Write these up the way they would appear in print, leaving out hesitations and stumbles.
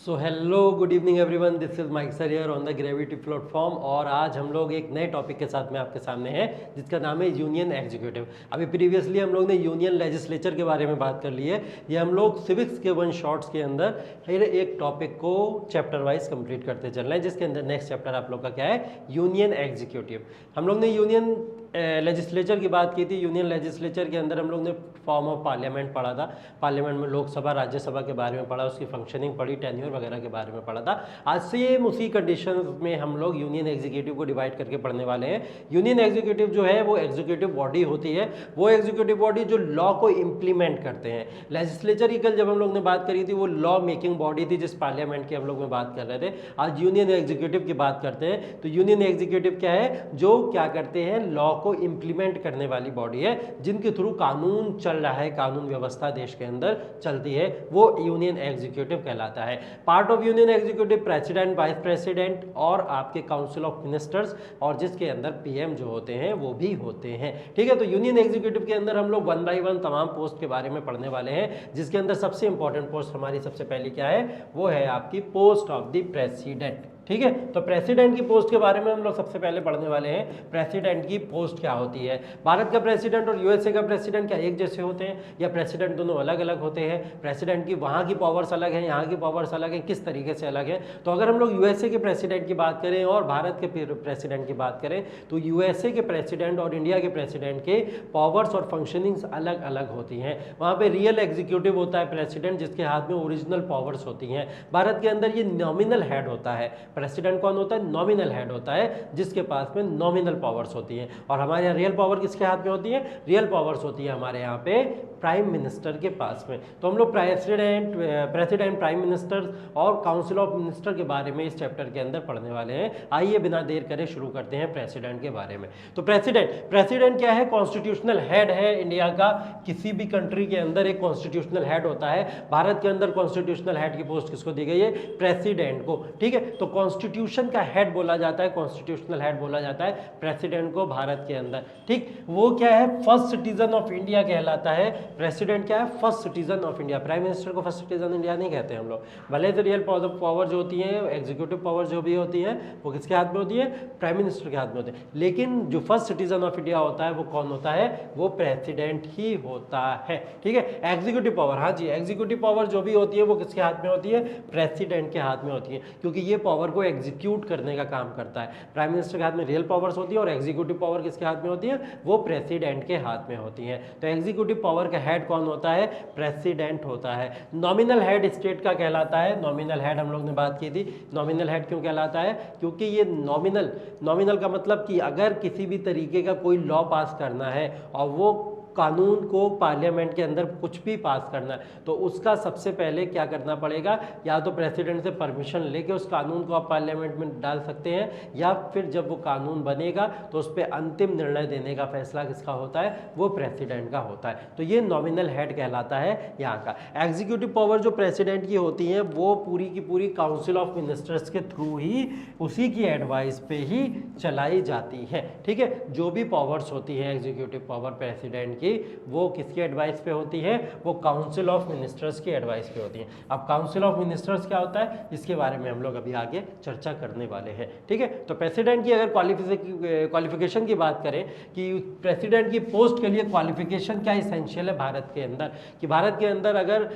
So hello good evening everyone, this is Mike sir here on the gravity platform. और आज हम लोग एक नए टॉपिक के साथ में आपके सामने हैं जिसका नाम है यूनियन एग्जीक्यूटिव। अभी प्रीवियसली हम लोग ने यूनियन लेजिस्लेचर के बारे में बात कर ली है। ये हम लोग सिविक्स के 1 शॉर्ट्स के अंदर फिर एक टॉपिक को चैप्टर वाइज कंप्लीट करते चल रहे हैं, जिसके अंदर नेक्स्ट चैप्टर आप लोग का क्या है, यूनियन एग्जीक्यूटिव। हम लोग ने यूनियन लेजिस्लेचर की बात की थी। यूनियन लेजिस्लेचर के अंदर हम लोग ने फॉर्म ऑफ पार्लियामेंट पढ़ा था। पार्लियामेंट में लोकसभा राज्यसभा के बारे में पढ़ा, उसकी फंक्शनिंग पढ़ी, टेन्योर वगैरह के बारे में पढ़ा था। आज सेम उसी कंडीशंस में हम लोग यूनियन एग्जीक्यूटिव को डिवाइड करके पढ़ने वाले हैं। यूनियन एग्जीक्यूटिव जो है वो एग्जीक्यूटिव बॉडी होती है, वो एग्जीक्यूटिव बॉडी जो लॉ को इम्प्लीमेंट करते हैं। लेजिस्लेचर की कल जब हम लोग ने बात करी थी वो लॉ मेकिंग बॉडी थी जिस पार्लियामेंट की हम लोग में बात कर रहे थे। आज यूनियन एग्जीक्यूटिव की बात करते हैं। तो यूनियन एग्जीक्यूटिव क्या है, जो क्या करते हैं, लॉ को इम्प्लीमेंट करने वाली बॉडी है, जिनके थ्रू कानून चल रहा है, कानून व्यवस्था देश के अंदर चलती है, वो यूनियन एग्जीक्यूटिव कहलाता है। Part of union executive president, vice president और आपके काउंसिल ऑफ मिनिस्टर्स, और जिसके अंदर पीएम जो होते हैं वो भी होते हैं। ठीक है, तो यूनियन एग्जीक्यूटिव के अंदर हम लोग 1 बाय 1 तमाम पोस्ट के बारे में पढ़ने वाले हैं, जिसके अंदर सबसे इंपॉर्टेंट पोस्ट हमारी सबसे पहली क्या है, वो है आपकी पोस्ट ऑफ द प्रेसिडेंट। ठीक है, तो प्रेसिडेंट की पोस्ट के बारे में हम लोग सबसे पहले पढ़ने वाले हैं। प्रेसिडेंट की पोस्ट क्या होती है। भारत का प्रेसिडेंट और यूएसए का प्रेसिडेंट क्या एक जैसे होते हैं या प्रेसिडेंट दोनों अलग अलग होते हैं? प्रेसिडेंट की वहाँ की पावर्स अलग हैं, यहाँ की पावर्स अलग हैं, किस तरीके से अलग है? तो अगर हम लोग यूएसए के प्रेसिडेंट की बात करें और भारत के प्रेसिडेंट की बात करें तो यूएसए के प्रेसिडेंट और इंडिया के प्रेसिडेंट के पावर्स और फंक्शनिंग्स अलग अलग होती हैं। वहाँ पे रियल एग्जीक्यूटिव होता है प्रेसिडेंट, जिसके हाथ में ओरिजिनल पावर्स होती हैं। भारत के अंदर ये नॉमिनल हेड होता है। प्रेसिडेंट कौन होता है? नॉमिनल हेड होता है, जिसके पास में नॉमिनल पावर्स होती हैं। और हमारे यहाँ रियल पावर किसके हाथ में होती है? रियल पावर्स होती है हमारे यहाँ पे प्राइम मिनिस्टर के पास में। तो हम लोग प्रेसिडेंट, प्राइम मिनिस्टर और काउंसिल ऑफ मिनिस्टर के बारे में इस चैप्टर के अंदर पढ़ने वाले हैं। आइए बिना देर करे शुरू करते हैं प्रेसिडेंट के बारे में। तो प्रेसिडेंट क्या है? कॉन्स्टिट्यूशनल हेड है इंडिया का। किसी भी कंट्री के अंदर एक कॉन्स्टिट्यूशनल हेड होता है। भारत के अंदर कॉन्स्टिट्यूशनल हेड की पोस्ट किसको दी गई है? प्रेसिडेंट को। ठीक है, तो कॉन्स्टिट्यूशन का हेड बोला जाता है, कॉन्स्टिट्यूशनल हेड बोला जाता है प्रेसिडेंट को भारत के अंदर। ठीक, वो क्या है? फर्स्ट सिटीजन ऑफ इंडिया कहलाता है। प्रेसिडेंट क्या है? First citizen of India. Prime minister को फर्स्ट सिटीजन इंडिया नहीं कहते हम लोग। भले तो रियल पावर जो होती है, एग्जीक्यूटिव पावर जो भी होती है, वो किसके हाथ में होती है? प्राइम मिनिस्टर के हाथ में होती है। लेकिन जो फर्स्ट सिटीजन ऑफ इंडिया होता है वो कौन होता है? वो प्रेसिडेंट ही होता है। ठीक है, एग्जीक्यूटिव पावर, हाँ जी, एग्जीक्यूटिव पावर जो भी होती है वो किसके हाथ में होती है? प्रेसिडेंट के हाथ में होती है, क्योंकि ये पावर को एग्जीक्यूट करने का काम करता है। प्राइम मिनिस्टर के हाथ में रियल पावर्स होती है और एग्जीक्यूटिव पावर किसके हाथ में होती है? वो प्रेसिडेंट के हाथ में होती है। तो एग्जीक्यूटिव पावर का हेड कौन होता है? प्रेसिडेंट होता है। नॉमिनल हेड स्टेट का कहलाता है। नॉमिनल हेड हम लोग ने बात की थी। नॉमिनल हेड क्यों कहलाता है? क्योंकि ये नॉमिनल का मतलब कि अगर किसी भी तरीके का कोई लॉ पास करना है और वो कानून को पार्लियामेंट के अंदर कुछ भी पास करना है, तो उसका सबसे पहले क्या करना पड़ेगा? या तो प्रेसिडेंट से परमिशन लेके उस कानून को आप पार्लियामेंट में डाल सकते हैं, या फिर जब वो कानून बनेगा तो उस पर अंतिम निर्णय देने का फैसला किसका होता है? वो प्रेसिडेंट का होता है। तो ये नॉमिनल हेड कहलाता है यहाँ का। एग्जीक्यूटिव पावर जो प्रेसिडेंट की होती है वो पूरी की पूरी काउंसिल ऑफ मिनिस्टर्स के थ्रू ही, उसी की एडवाइस पे ही चलाई जाती है। ठीक है, जो भी पावर्स होती है एग्जीक्यूटिव पावर प्रेसिडेंट की, वो किसकी एडवाइस पे होती है? वो काउंसिल ऑफ मिनिस्टर्स की एडवाइस पे होती है। अब काउंसिल ऑफ मिनिस्टर्स क्या होता है, इसके बारे में हम लोग अभी आगे चर्चा करने वाले हैं। ठीक है, तो प्रेसिडेंट की अगर क्वालिफिकेशन की बात करें कि प्रेसिडेंट की पोस्ट के लिए क्वालिफिकेशन क्या इसेंशियल है भारत के अंदर, कि भारत के अंदर अगर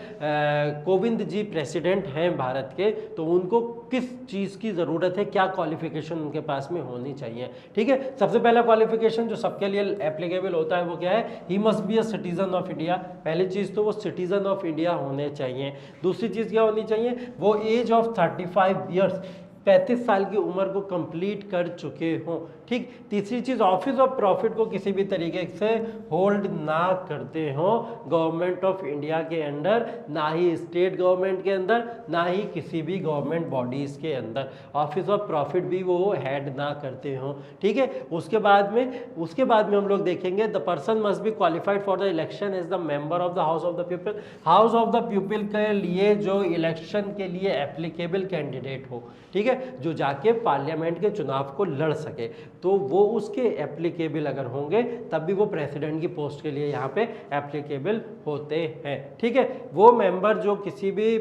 कोविंद जी प्रेसिडेंट हैं भारत के, तो उनको किस चीज़ की ज़रूरत है, क्या क्वालिफिकेशन उनके पास में होनी चाहिए? ठीक है, सबसे पहला क्वालिफिकेशन जो सबके लिए एप्लीकेबल होता है वो क्या है? He must be a citizen of India. पहली चीज़ तो वो सिटीजन ऑफ इंडिया होने चाहिए। दूसरी चीज़ क्या होनी चाहिए? वो एज ऑफ 35 ईयर्स, 35 साल की उम्र को कंप्लीट कर चुके हों। ठीक, तीसरी चीज़ ऑफिस ऑफ प्रॉफिट को किसी भी तरीके से होल्ड ना करते हों गवर्नमेंट ऑफ इंडिया के अंडर, ना ही स्टेट गवर्नमेंट के अंदर, ना ही किसी भी गवर्नमेंट बॉडीज़ के अंदर। ऑफिस ऑफ प्रॉफिट भी वो हेड ना करते हों। ठीक है, उसके बाद में हम लोग देखेंगे the person must be qualified for the election as the member of the House of the People. House of the People के लिए जो इलेक्शन के लिए एप्लीकेबल कैंडिडेट हो, ठीक है, जो जाके पार्लियामेंट के चुनाव को लड़ सके। तो वो उसके एप्लीकेबल अगर होंगे तब भी वो प्रेसिडेंट की पोस्ट के लिए यहाँ पे एप्लीकेबल होते हैं। ठीक है, वो मेंबर जो किसी भी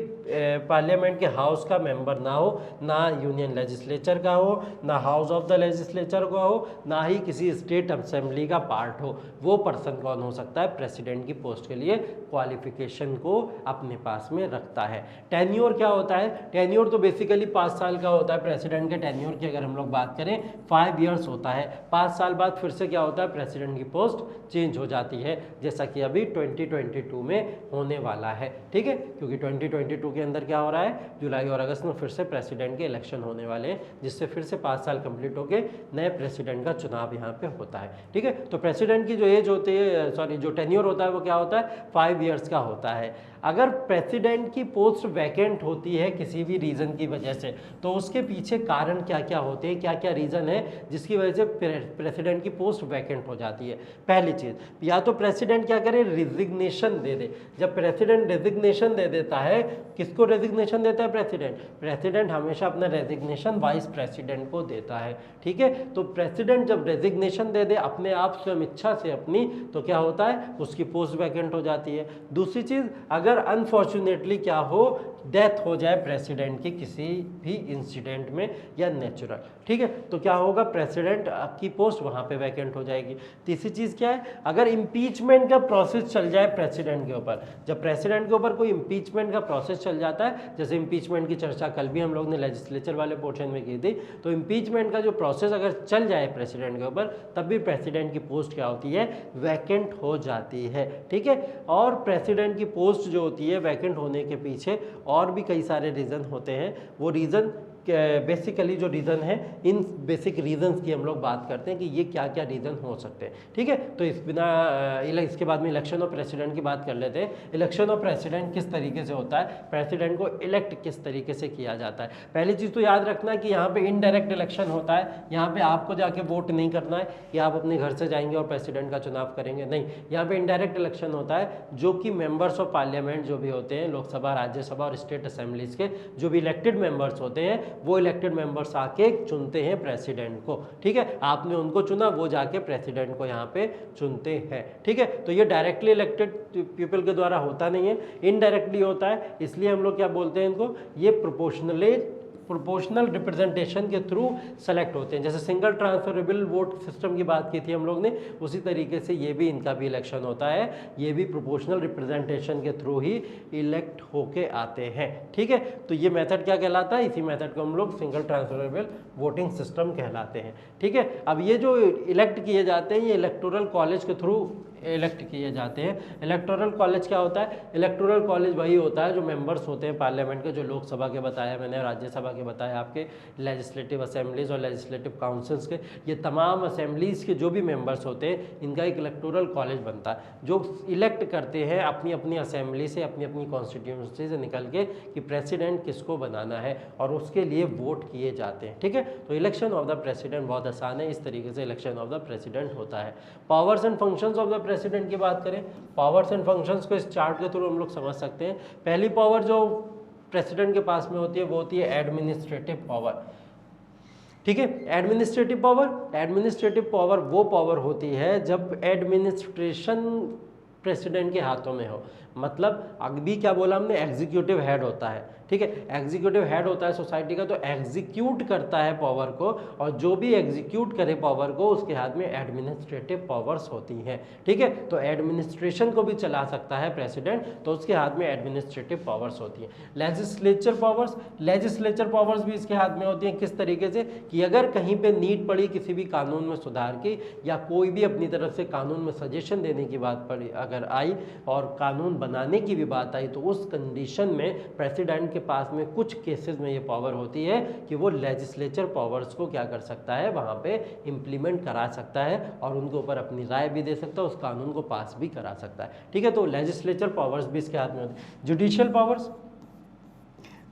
पार्लियामेंट के हाउस का मेंबर ना हो, ना यूनियन लेजिस्लेचर का हो, ना हाउस ऑफ द लेजिस्लेचर का हो, ना ही किसी स्टेट असेंबली का पार्ट हो, वो पर्सन कौन हो सकता है? प्रेसिडेंट की पोस्ट के लिए क्वालिफिकेशन को अपने पास में रखता है। टेन्योर क्या होता है? टेन्योर तो बेसिकली 5 साल का होता है। प्रेसिडेंट के टेन्योर की अगर हम लोग बात करें 5 ईयर्स होता है। 5 साल बाद फिर से क्या होता है? प्रेसिडेंट की पोस्ट चेंज हो जाती है, जैसा कि अभी 2022 में होने वाला है। ठीक है, क्योंकि 2022 के अंदर क्या हो रहा है? जुलाई और अगस्त में फिर से प्रेसिडेंट के इलेक्शन होने वाले हैं, जिससे फिर से 5 साल कंप्लीट होके नए प्रेसिडेंट का चुनाव यहाँ पे होता है। ठीक है, तो प्रेसिडेंट की जो एज होती है, सॉरी जो टेन्योर होता है वो क्या होता है? 5 ईयर्स का होता है। अगर प्रेसिडेंट की पोस्ट वैकेंट होती है किसी भी रीज़न की वजह से, तो उसके पीछे कारण क्या क्या होते हैं, क्या क्या रीज़न है जिसकी वजह से प्रेसिडेंट की पोस्ट वैकेंट हो जाती है? पहली चीज़, या तो प्रेसिडेंट क्या करे? रिजिग्नेशन दे दे। जब प्रेसिडेंट रेजिग्नेशन दे देता है, किसको रेजिग्नेशन देता है प्रेसिडेंट? प्रेसिडेंट हमेशा अपना रेजिग्नेशन वाइस प्रेसिडेंट को देता है। ठीक है, तो प्रेसिडेंट जब रेजिग्नेशन दे दे अपने आप स्वयं इच्छा से अपनी, तो क्या होता है? उसकी पोस्ट वैकेंट हो जाती है। दूसरी चीज़, अगर अनफॉर्चुनेटली क्या हो, डेथ हो जाए प्रेसिडेंट की किसी भी इंसिडेंट में या नेचुरल, ठीक है, तो क्या होगा? प्रेसिडेंट की पोस्ट वहां पे वैकेंट हो जाएगी। तीसरी चीज क्या है? अगर इम्पीचमेंट का प्रोसेस चल जाए प्रेसिडेंट के ऊपर, जब प्रेसिडेंट के ऊपर कोई इम्पीचमेंट का प्रोसेस चल जाता है, जैसे इम्पीचमेंट की चर्चा कल भी हम लोग ने लेजिस्लेचर वाले पोर्शन में की थी, तो इम्पीचमेंट का जो प्रोसेस अगर चल जाए प्रेसिडेंट के ऊपर, तब भी प्रेसिडेंट की पोस्ट क्या होती है? वैकेंट हो जाती है। ठीक है, और प्रेसिडेंट की पोस्ट जो होती है वैकेंट होने के पीछे और भी कई सारे रीज़न होते हैं। वो रीज़न बेसिकली जो रीज़न है, इन बेसिक रीजंस की हम लोग बात करते हैं कि ये क्या क्या रीज़न हो सकते हैं। ठीक है, तो इसके बाद में इलेक्शन ऑफ प्रेसिडेंट की बात कर लेते हैं। इलेक्शन ऑफ प्रेसिडेंट किस तरीके से होता है, प्रेसिडेंट को इलेक्ट किस तरीके से किया जाता है? पहली चीज़ तो याद रखना कि यहाँ पे इनडायरेक्ट इलेक्शन होता है। यहाँ पे आपको जाके वोट नहीं करना है या आप अपने घर से जाएंगे और प्रेसिडेंट का चुनाव करेंगे, नहीं। यहाँ पे इनडायरेक्ट इलेक्शन होता है, जो कि मेंबर्स ऑफ पार्लियामेंट जो भी होते हैं, लोकसभा, राज्यसभा और स्टेट असेंबलीज के जो भी इलेक्टेड मेंबर्स होते हैं, वो इलेक्टेड मेंबर्स आके चुनते हैं प्रेसिडेंट को। ठीक है, आपने उनको चुना, वो जाके प्रेसिडेंट को यहाँ पे चुनते हैं। ठीक है, तो ये डायरेक्टली इलेक्टेड पीपल के द्वारा होता नहीं है, इनडायरेक्टली होता है। इसलिए हम लोग क्या बोलते हैं इनको? ये प्रोपोर्शनल रिप्रेजेंटेशन के थ्रू सेलेक्ट होते हैं। जैसे सिंगल ट्रांसफरेबल वोट सिस्टम की बात की थी हम लोग ने, उसी तरीके से ये भी इनका भी इलेक्शन होता है। ये भी प्रोपोर्शनल रिप्रेजेंटेशन के थ्रू ही इलेक्ट होके आते हैं। ठीक है, तो ये मेथड क्या कहलाता है? इसी मेथड को हम लोग सिंगल ट्रांसफरेबल वोटिंग सिस्टम कहलाते हैं। ठीक है, अब ये जो इलेक्ट किए जाते हैं, ये इलेक्टोरल कॉलेज के थ्रू इलेक्ट किए जाते हैं। इलेक्टोरल कॉलेज क्या होता है? इलेक्टोरल कॉलेज वही होता है जो मेंबर्स होते हैं पार्लियामेंट के, जो लोकसभा के बताया मैंने, राज्यसभा के बताया, आपके लेजिस्लेटिव असेंबलीज और लेजिस्लेटिव काउंसिल्स के, ये तमाम असेंबलीज के जो भी मेंबर्स होते हैं, इनका एक इलेक्टोरल कॉलेज बनता है, जो इलेक्ट करते हैं अपनी अपनी असेंबली से, अपनी अपनी कॉन्स्टिट्यूंसी से निकल के कि प्रेसिडेंट किसको बनाना है, और उसके लिए वोट किए जाते हैं। ठीक है, तो इलेक्शन ऑफ द प्रेसिडेंट बहुत आसान है। इस तरीके से इलेक्शन ऑफ द प्रेसिडेंट होता है। Powers and functions of the president की बात करें, पावर्स एंड फंक्शंस को इस चार्ट के थ्रू हम लोग समझ सकते हैं। पहली पावर जो प्रेसिडेंट के पास में होती है वो होती है एडमिनिस्ट्रेटिव पावर। ठीक है, एडमिनिस्ट्रेटिव पावर वो पावर होती है जब एडमिनिस्ट्रेशन प्रेसिडेंट के हाथों में हो। मतलब अभी क्या बोला हमने? एग्जीक्यूटिव हेड होता है। ठीक है, एग्जीक्यूटिव हेड होता है सोसाइटी का, तो एग्जीक्यूट करता है पावर को, और जो भी एग्जीक्यूट करे पावर को, उसके हाथ में एडमिनिस्ट्रेटिव पावर्स होती हैं। ठीक है, तो एडमिनिस्ट्रेशन को भी चला सकता है प्रेसिडेंट, तो उसके हाथ में एडमिनिस्ट्रेटिव पावर्स होती हैं। लेजिस्लेचर पावर्स भी इसके हाथ में होती हैं। किस तरीके से? कि अगर कहीं पे नीड पड़ी किसी भी कानून में सुधार की, या कोई भी अपनी तरफ से कानून में सजेशन देने की बात पड़ी अगर आई, और कानून बनाने की भी बात आई, तो उस कंडीशन में प्रेसिडेंट के पास में कुछ केसेस में ये पावर होती है कि वो लेजिस्लेचर पावर्स को क्या कर सकता है? वहां पे इंप्लीमेंट करा सकता है, और उनके ऊपर अपनी राय भी दे सकता है, उस कानून को पास भी करा सकता है। ठीक है, तो लेजिस्लेचर पावर्स भी इसके हाथ में होती है।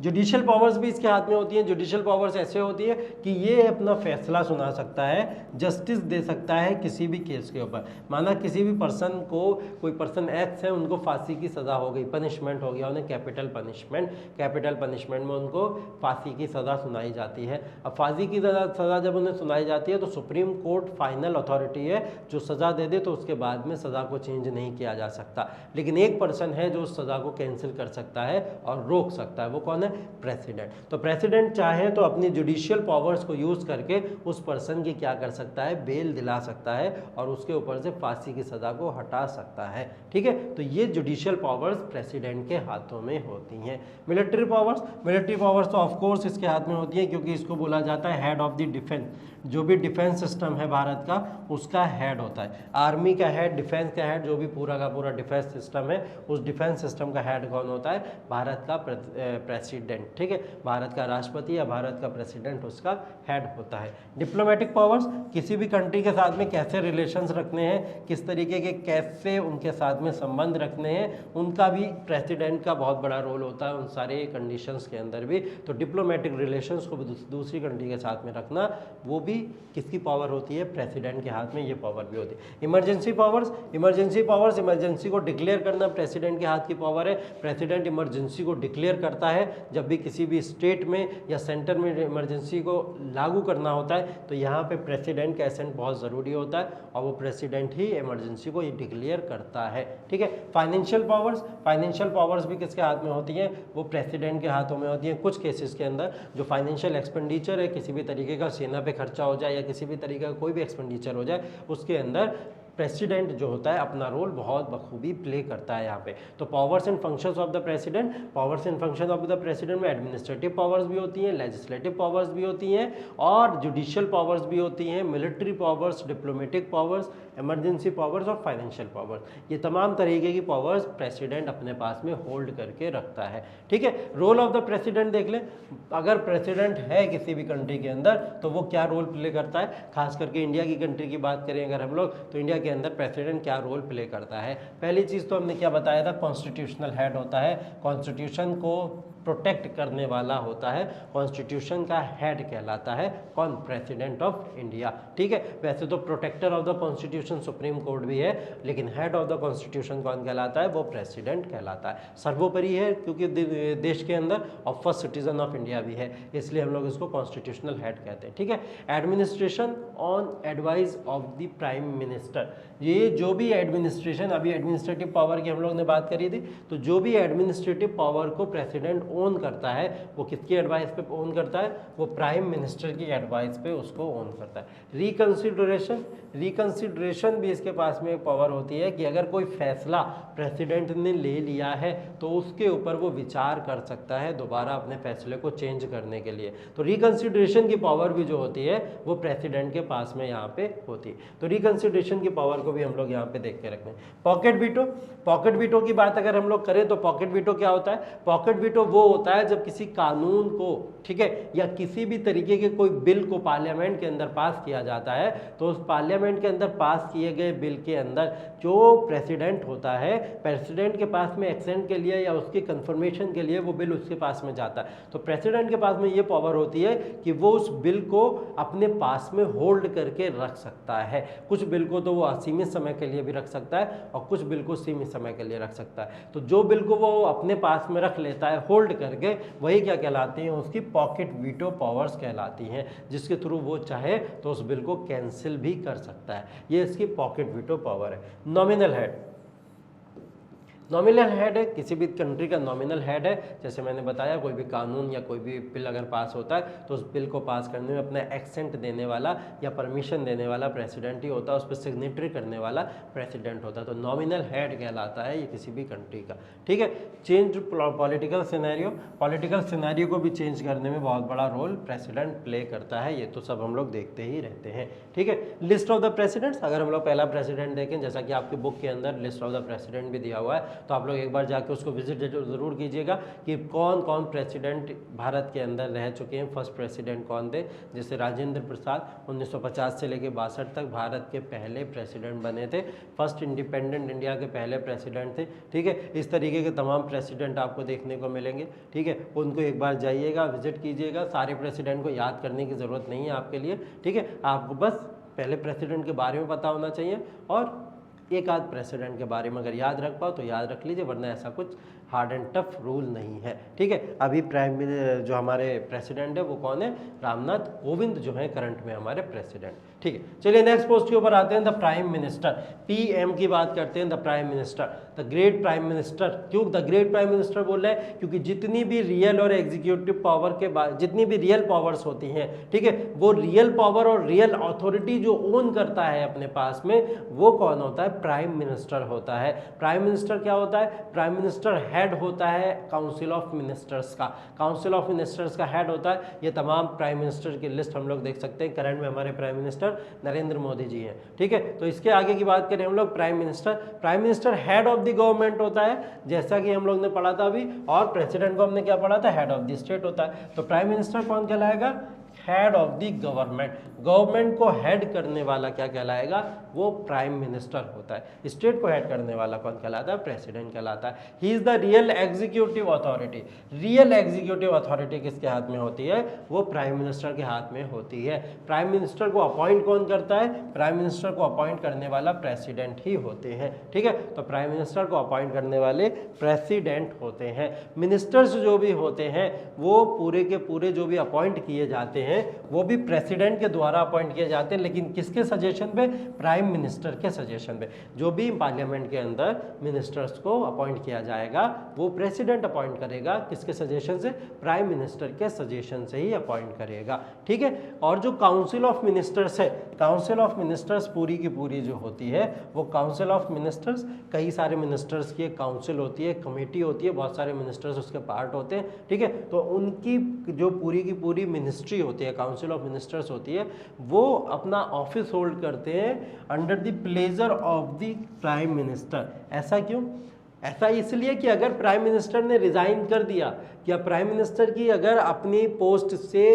जुडिशियल पावर्स भी इसके हाथ में होती हैं। जुडिशियल पावर्स ऐसे होती है कि ये अपना फैसला सुना सकता है, जस्टिस दे सकता है किसी भी केस के ऊपर। माना किसी भी पर्सन को, कोई पर्सन एक्स है, उनको फांसी की सज़ा हो गई, पनिशमेंट हो गया उन्हें कैपिटल पनिशमेंट में उनको फांसी की सज़ा सुनाई जाती है। अब फांसी की सज़ा जब उन्हें सुनाई जाती है तो सुप्रीम कोर्ट फाइनल अथॉरिटी है जो सज़ा दे दे, तो उसके बाद में सज़ा को चेंज नहीं किया जा सकता। लेकिन एक पर्सन है जो उस सज़ा को कैंसिल कर सकता है और रोक सकता है, वो कौन है? प्रेसिडेंट। तो प्रेसिडेंट चाहे तो अपनी जुडिशियल पावर्स को यूज करके उस पर्सन की क्या कर सकता है? बेल दिला सकता है और उसके ऊपर से फांसी की सजा को हटा सकता है। ठीक है, तो ये जुडिशियल पावर्स प्रेसिडेंट के हाथों में होती हैं। मिलिट्री पावर्स तो ऑफ कोर्स इसके हाथ में होती है, क्योंकि इसको बोला जाता है हेड ऑफ द डिफेंस। जो भी डिफेंस सिस्टम है भारत का, उसका हेड होता है। आर्मी का हेड, डिफेंस का हेड, जो भी पूरा का पूरा डिफेंस सिस्टम है, उस डिफेंस सिस्टम का हेड कौन होता है? भारत का प्रेसिडेंट। ठीक है, भारत का राष्ट्रपति या भारत का प्रेसिडेंट उसका हेड होता है। डिप्लोमेटिक पावर्स, किसी भी कंट्री के साथ में कैसे रिलेशंस रखने हैं, किस तरीके के कैसे उनके साथ में संबंध रखने हैं, उनका भी प्रेसिडेंट का बहुत बड़ा रोल होता है उन सारे कंडीशंस के अंदर भी। तो डिप्लोमेटिक रिलेशंस को दूसरी कंट्री के साथ में रखना, वो भी किसकी पावर होती है? प्रेसिडेंट के हाथ में ये पावर भी होती है। इमरजेंसी पावर्स, इमरजेंसी को डिक्लेयर करना प्रेसिडेंट के हाथ की पावर है। प्रेसिडेंट इमरजेंसी को डिक्लेयर करता है जब भी किसी भी स्टेट में या सेंटर में इमरजेंसी को लागू करना होता है, तो यहाँ पे प्रेसिडेंट का एसेंट बहुत ज़रूरी होता है और वो प्रेसिडेंट ही इमरजेंसी को डिक्लेयर करता है। ठीक है, फाइनेंशियल पावर्स भी किसके हाथ में होती हैं? वो प्रेसिडेंट के हाथों में होती हैं। कुछ केसेस के अंदर जो फाइनेंशियल एक्सपेंडिचर है, किसी भी तरीके का सेना पे खर्चा हो जाए या किसी भी तरीके का कोई भी एक्सपेंडिचर हो जाए, उसके अंदर प्रेसिडेंट जो होता है अपना रोल बहुत बखूबी प्ले करता है यहाँ पे। तो powers and functions of the president में एडमिनिस्ट्रेटिव पावर्स भी होती हैं, लेजिस्लेटिव पावर्स भी होती हैं और जुडिशियल पावर्स भी होती हैं, military powers, diplomatic powers, emergency powers और फाइनेंशियल पावर्स। ये तमाम तरीके की पावर्स प्रेसिडेंट अपने पास में होल्ड करके रखता है। ठीक है, रोल ऑफ द प्रेसिडेंट देख लें। अगर प्रेसिडेंट है किसी भी कंट्री के अंदर तो वो क्या रोल प्ले करता है? खास करके इंडिया की कंट्री की बात करें अगर हम लोग, तो इंडिया के अंदर प्रेसिडेंट क्या रोल प्ले करता है? पहली चीज तो हमने क्या बताया था? कॉन्स्टिट्यूशनल हेड होता है, कॉन्स्टिट्यूशन को प्रोटेक्ट करने वाला होता है, कॉन्स्टिट्यूशन का हेड कहलाता है कौन? President of India. ठीक है, वैसे तो protector of the constitution Supreme Court भी है, लेकिन हेड ऑफ द कॉन्स्टिट्यूशन कौन कहलाता है? वो प्रेसिडेंट कहलाता है। सर्वोपरि है क्योंकि देश के अंदर और फर्स्ट सिटीजन ऑफ इंडिया भी है, इसलिए हम लोग इसको कॉन्स्टिट्यूशनल हेड कहते हैं। ठीक है, administration on advice of the prime minister. ये जो भी एडमिनिस्ट्रेशन, अभी एडमिनिस्ट्रेटिव पावर की हम लोग ने बात करी थी, तो जो भी एडमिनिस्ट्रेटिव पावर को प्रेसिडेंट ओन करता है, वो किसकी एडवाइस पे ओन करता है? वो प्राइम मिनिस्टर की एडवाइस पे उसको ओन करता है। रिकंसिडरेशन भी इसके पास में एक पावर होती है कि अगर कोई फैसला प्रेसिडेंट ने ले लिया है तो उसके ऊपर वो विचार कर सकता है दोबारा अपने फैसले को चेंज करने के लिए। तो रिकंसिडरेशन की पावर भी जो होती है वो प्रेसिडेंट के पास में यहाँ पे होती है। तो रिकंसिडरेशन की पावर को भी हम लोग यहाँ पे देख के रखते हैं। पॉकेट वीटो की बात अगर हम लोग करें तो पॉकेट वीटो क्या होता है? पॉकेट वीटो वो होता है जब किसी कानून को, ठीक है, या किसी भी तरीके के कोई बिल को पार्लियामेंट के अंदर पास किया जाता है, तो उस पार्लियामेंट के अंदर पास किए गए बिल के अंदर जो प्रेसिडेंट होता है, प्रेसिडेंट के पास में एक्सेंट के लिए या उसकी कंफर्मेशन के लिए वो बिल उसके पास में जाता है। तो प्रेसिडेंट के पास में ये पावर होती है कि वो उस बिल को अपने पास में होल्ड करके रख सकता है। कुछ बिल को तो वो असीमित समय के लिए भी रख सकता है और कुछ बिल को सीमित समय के लिए रख सकता है। तो जो बिल को वो अपने पास में रख लेता है होल्ड करके, वही क्या कहलाती हैं? उसकी पॉकेट वीटो पावर्स कहलाती हैं, जिसके थ्रू वो चाहे तो उस बिल को कैंसिल भी कर सकता है। ये इसकी पॉकेट वीटो पावर है। नॉमिनल हेड है, किसी भी कंट्री का नॉमिनल हेड है। जैसे मैंने बताया, कोई भी कानून या कोई भी बिल अगर पास होता है तो उस बिल को पास करने में अपना एक्सेंट देने वाला या परमिशन देने वाला प्रेसिडेंट ही होता है, उस पर सिग्नेचरी करने वाला प्रेसिडेंट होता है। तो नॉमिनल हेड कहलाता है ये किसी भी कंट्री का। ठीक है, चेंज पॉलिटिकल सिनेरियो को भी चेंज करने में बहुत बड़ा रोल प्रेसिडेंट प्ले करता है। ये तो सब हम लोग देखते ही रहते हैं। ठीक है, लिस्ट ऑफ द प्रेसिडेंट्स, अगर हम लोग पहला प्रेसिडेंट देखें, जैसा कि आपकी बुक के अंदर लिस्ट ऑफ द प्रेसिडेंट भी दिया हुआ है, तो आप लोग एक बार जाके उसको विजिट ज़रूर कीजिएगा कि कौन कौन प्रेसिडेंट भारत के अंदर रह चुके हैं। फर्स्ट प्रेसिडेंट कौन थे, जैसे राजेंद्र प्रसाद 1950 से लेकर 62 तक भारत के पहले प्रेसिडेंट बने थे, फर्स्ट इंडिपेंडेंट इंडिया के पहले प्रेसिडेंट थे। ठीक है, इस तरीके के तमाम प्रेसिडेंट आपको देखने को मिलेंगे। ठीक है, उनको एक बार जाइएगा, विजिट कीजिएगा। सारे प्रेसिडेंट को याद करने की ज़रूरत नहीं है आपके लिए। ठीक है, आपको बस पहले प्रेसिडेंट के बारे में पता होना चाहिए और एक आध प्रेसिडेंट के बारे में अगर याद रख पाओ तो याद रख लीजिए, वरना ऐसा कुछ हार्ड एंड टफ रूल नहीं है। ठीक है, अभी जो हमारे प्रेसिडेंट है वो कौन है, रामनाथ कोविंद जो है करंट में हमारे प्रेसिडेंट। ठीक है, चलिए नेक्स्ट पोस्ट के ऊपर आते हैं, द प्राइम मिनिस्टर। पीएम की बात करते हैं, the prime minister, the great prime minister. क्यों द ग्रेट प्राइम मिनिस्टर बोल रहे हैं, क्योंकि जितनी भी रियल और एग्जीक्यूटिव पावर के बाद जितनी भी रियल पावर्स होती हैं, ठीक है, वो रियल पावर और रियल अथॉरिटी जो ओन करता है अपने पास में, वो कौन होता है, प्राइम मिनिस्टर होता है। प्राइम मिनिस्टर क्या होता है, प्राइम मिनिस्टर हेड होता है काउंसिल ऑफ मिनिस्टर्स का, काउंसिल ऑफ मिनिस्टर्स का हेड होता है। ये तमाम प्राइम मिनिस्टर की लिस्ट हम लोग देख सकते हैं। करंट में हमारे प्राइम मिनिस्टर नरेंद्र मोदी जी हैं। ठीक है, तो इसके आगे की बात करें हम लोग, prime minister head of the government होता है, जैसा कि हम लोग ने पढ़ा था अभी, और प्रेसिडेंट को हमने क्या पढ़ा था, हेड ऑफ द स्टेट होता है। तो प्राइम मिनिस्टर कौन कहलाएगा, head of the government. Government को हेड करने वाला क्या कहलाएगा, वो प्राइम मिनिस्टर होता है। स्टेट को हेड करने वाला कौन कहलाता है, प्रेसिडेंट कहलाता है। He is the real executive authority. Real executive authority किसके हाथ में होती है, वो प्राइम मिनिस्टर के हाथ में होती है। प्राइम मिनिस्टर को अपॉइंट कौन करता है, प्राइम मिनिस्टर को अपॉइंट करने वाला प्रेसिडेंट ही होते हैं। ठीक है, तो प्राइम मिनिस्टर को अपॉइंट करने वाले प्रेसिडेंट होते हैं। मिनिस्टर्स जो भी होते हैं वो पूरे के पूरे जो भी अपॉइंट किए जाते हैं वो भी प्रेसिडेंट के द्वारा अपॉइंट किए जाते हैं, लेकिन किसके सजेशन पे, प्राइम मिनिस्टर के सजेशन पे। जो भी पार्लियामेंट के अंदर मिनिस्टर्स को अपॉइंट किया जाएगा वो प्रेसिडेंट अपॉइंट करेगा, किसके सजेशन से, प्राइम मिनिस्टर के सजेशन से ही अपॉइंट करेगा। ठीक है, और जो काउंसिल ऑफ मिनिस्टर्स है, काउंसिल ऑफ मिनिस्टर्स पूरी की पूरी जो होती है वो काउंसिल ऑफ मिनिस्टर्स, कई सारे मिनिस्टर्स की एक काउंसिल होती है, कमेटी होती है, बहुत सारे मिनिस्टर्स उसके पार्ट होते हैं। ठीक है, तो उनकी जो पूरी की पूरी मिनिस्ट्री होती है, काउंसिल ऑफ मिनिस्टर्स होती है, वो अपना ऑफिस होल्ड करते हैं under the pleasure of the prime minister. ऐसा क्यों, ऐसा इसलिए कि अगर प्राइम मिनिस्टर ने रिजाइन कर दिया, या प्राइम मिनिस्टर की अगर अपनी पोस्ट से